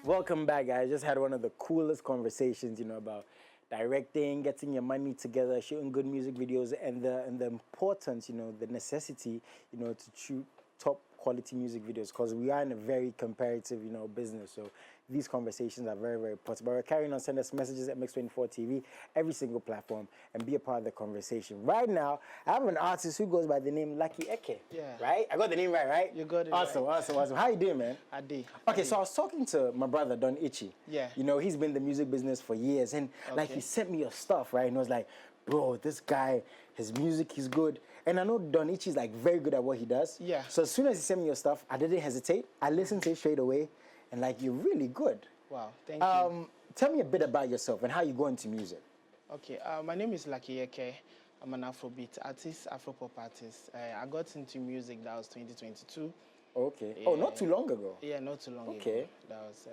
Welcome back, guys. Just had one of the coolest conversations, about directing, getting your money together, shooting good music videos, and the importance, the necessity, to shoot top quality music videos, because we are in a very comparative, business. So these conversations are very, very important. But we're carrying on. Send us messages at MX24 TV, every single platform, and be a part of the conversation. Right now, I have an artist who goes by the name Lucky Ekeh. Yeah. Right? I got the name right? You got it awesome, right. Awesome. How you doing, man? I did. Okay, so I was talking to my brother, Don Ichi. Yeah. He's been in the music business for years. And he sent me your stuff, right? And I was like, bro, this guy, his music is good. And I know Don Ichi is very good at what he does. Yeah. So as soon as he sent me your stuff, I didn't hesitate. I listened to it straight away. And you're really good. Wow, thank you. Tell me a bit about yourself and how you go into music. Okay, my name is Lucky Ekeh. I'm an Afrobeat artist, Afropop artist. I got into music, that was 2022. Okay. Yeah. Oh, not too long ago. Yeah, not too long ago. Okay. That was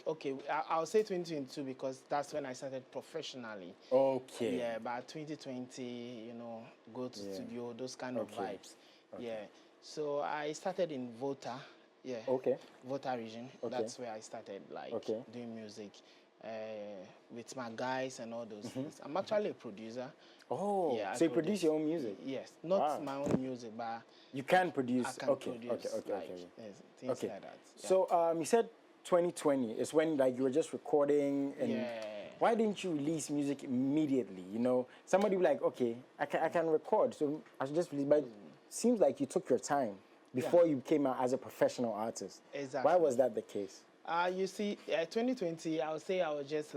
okay. I'll say 2022 because that's when I started professionally. Okay. Yeah, but 2020, go to studio, those kind of vibes. Okay. Yeah. So I started in Volta. Yeah. Okay. Volta region. Okay. That's where I started doing music with my guys and all those things. I'm actually a producer. Oh, yeah, so you produce your own music? Yes, not my own music, but you can produce. I can produce things like that. Yeah. So you said 2020 is when you were just recording, and why didn't you release music immediately? Somebody be like, okay, I can record, so I should just release. But it seems like you took your time before you came out as a professional artist. Exactly. Why was that the case? You see, 2020, I would say I was just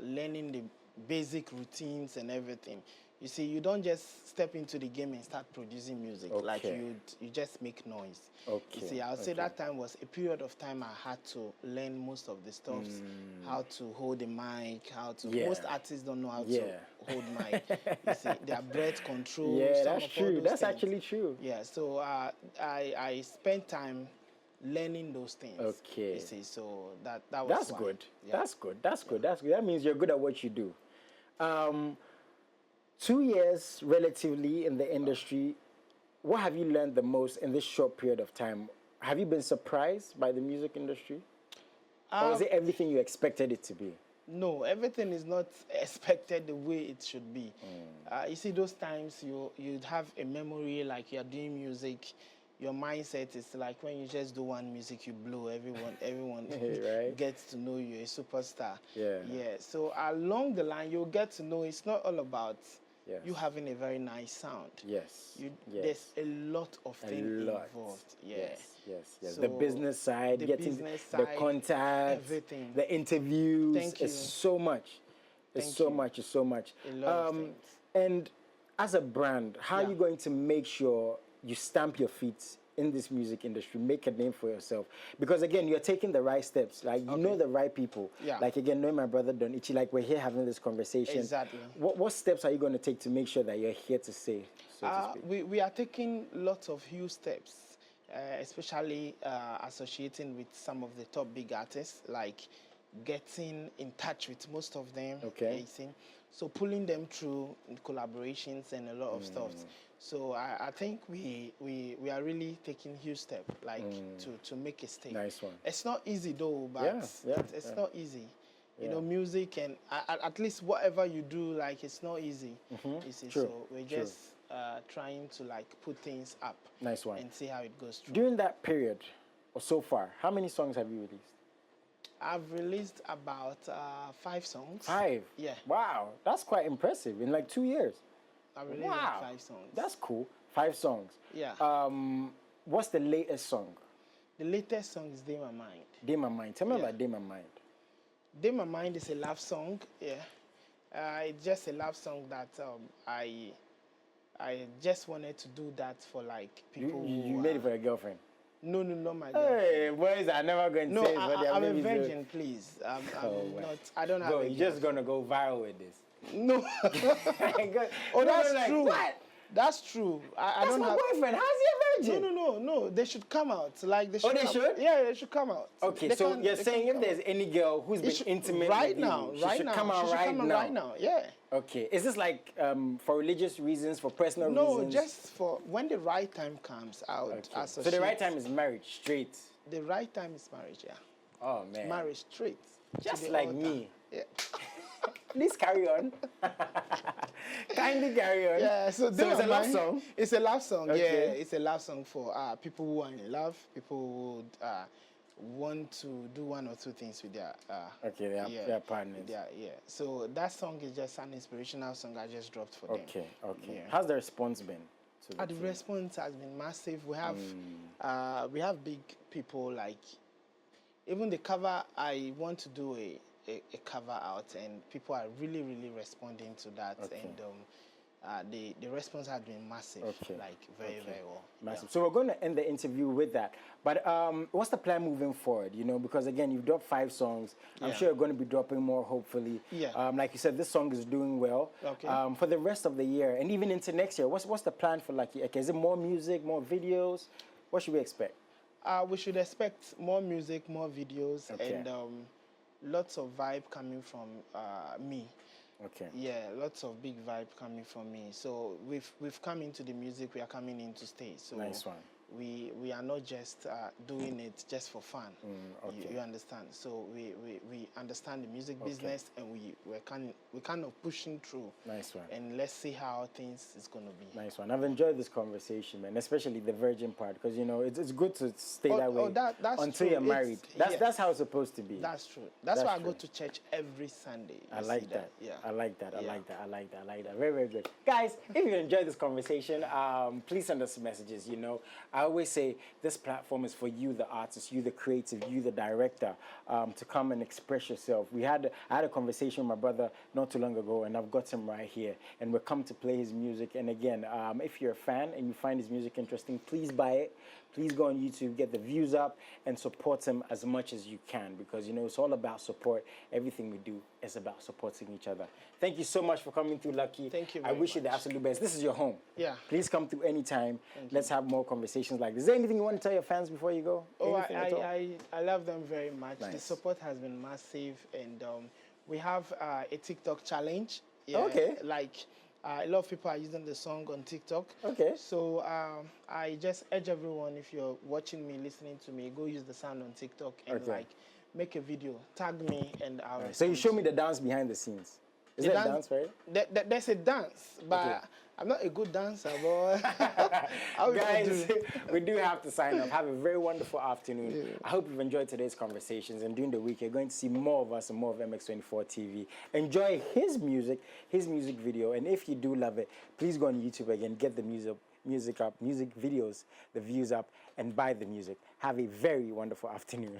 learning the basic routines and everything. You see, you don't just step into the game and start producing music. Okay. You just make noise. Okay. You see, I would say that time was a period of time I had to learn most of the stuffs, how to hold the mic, how to. Most artists don't know how to hold mic. You see, their breath control. Yeah, that's true. That's actually true. Yeah, so I spent time learning those things. Okay. You see, so that was That's why. good. Yeah. That's good. That's good. That's good. That means you're good at what you do. 2 years relatively in the industry, what have you learned the most in this short period of time? Have you been surprised by the music industry? Or is it everything you expected it to be? No, everything is not expected the way it should be. You see, those times you'd have a memory like you're doing music. Your mindset is like when you just do one music, you blow. Everyone right? gets to know you're a superstar. Yeah. Yeah. So along the line, you'll get to know it's not all about you having a very nice sound. Yes. There's a lot of things involved. Yeah. Yes. So the business side, getting the contacts, everything, the interviews. Thank you. It's so much. It's so much. It's so much. A lot of things. And as a brand, how are you going to make sure you stamp your feet in this music industry, make a name for yourself? Because again, you're taking the right steps. You know the right people. Yeah. Again, knowing my brother Don Ichi, we're here having this conversation. Exactly. What steps are you going to take to make sure that you're here to stay, so to speak? We are taking lots of huge steps, especially associating with some of the top big artists, getting in touch with most of them. Okay. So pulling them through collaborations and a lot of stuff. So I think we are really taking huge steps to make a stake. Nice one. It's not easy though, but it's not easy. You know, music and at least whatever you do, it's not easy. You see, True. so we're just trying to put things up. Nice one. And see how it goes through. During that period, or so far, how many songs have you released? I've released about 5 songs. 5? Yeah. Wow, that's quite impressive in 2 years. I released 5 songs. That's cool. 5 songs. Yeah. What's the latest song? The latest song is Day My Mind. Day My Mind. Tell me about Day My Mind. Day My Mind is a love song. Yeah. It's just a love song that I just wanted to do that for people you made it for a girlfriend? No, not my girlfriend. Hey, boys are never going to say it. I'm a virgin, please. I'm not. I don't have. Bro, you're just gonna go viral with this. No. Oh, that's true. What? That's true. I That's don't my have. boyfriend. How's he a virgin? No. They should come out. Like they should. They should? Yeah, they should come out. Okay, They so can- you're they saying can if come there's out. any girl who's been should- intimate right with now, you, she right should now, come out she should right come out now. right now. Yeah. Okay, is this like for religious reasons, for personal No, reasons? just for when the right time comes out. Okay. So the right time is marriage, straight. The right time is marriage. Yeah. Oh man. Marriage straight. to Just the like altar. me. Yeah. Please carry on. Kindly carry on. Yeah, so it's a love song. It's a love song. Okay. Yeah, it's a love song for people who are in love, people who would want to do one or two things with their Okay, their partners. Yeah. So that song is just an inspirational song I just dropped for them. Okay. Yeah. How's the response been? To The response has been massive. We have big people like even the cover. I want to do a cover out, and people are really responding to that. Okay. And the response has been massive. Okay. Like very well. Massive. Yeah. So we're going to end the interview with that. But what's the plan moving forward? You know, because again, you've dropped 5 songs. I'm sure you're going to be dropping more, hopefully. Yeah. Like you said, this song is doing well. Okay. For the rest of the year and even into next year, what's the plan for Lucky Ekeh? Is it more music, more videos? What should we expect? We should expect more music, more videos, Okay. and lots of vibe coming from me. Okay. Yeah, lots of big vibe coming from me. So we've come into the music, we are coming in to stay. So Nice one. we are not just doing it just for fun. Okay. You understand? So we understand the music business, and we're kind of pushing through. Nice one. And let's see how things is gonna be. Nice one. I've enjoyed this conversation, man, especially the virgin part, because you know it's good to stay that way that's until true. you're married. Yes. That's how it's supposed to be. That's true. That's why I go true. to church every Sunday. I You like see that. Yeah. I like that. I Yeah. like that. I like that. I like that. Very good. Guys, if you enjoyed this conversation, please send us messages. You know, I always say this platform is for you, the artist, you, the creative, you, the director, to come and express yourself. I had a conversation with my brother not too long ago, and I've got him right here, and we're come to play his music. And again, if you're a fan and you find his music interesting, please buy it. Please go on YouTube, get the views up, and support him as much as you can, because you know it's all about support. Everything we do is about supporting each other. Thank you so much for coming through, Lucky. Thank you I very wish you the much. absolute best. This is your home. Yeah. Please come through anytime. Let's have more conversations like this. Is there anything you want to tell your fans before you go? Oh, Anything at all? I love them very much. The Nice. support has been massive, and we have a TikTok challenge. Yeah, Okay. Like a lot of people are using the song on TikTok. Okay. So I just urge everyone, if you're watching me, listening to me, go use the sound on TikTok and Okay. like make a video, tag me, and I'll. So you respond. show me the dance behind the scenes. Is The there a dance, right? There's a dance, but Okay. I'm not a good dancer, boy. How we gonna Guys, do it? we do have to sign off. Have a very wonderful afternoon. I hope you've enjoyed today's conversations, and during the week you're going to see more of us and more of MX24 TV. Enjoy his music video, and if you do love it, please go on YouTube again, get the music up, music videos, the views up, and buy the music. Have a very wonderful afternoon.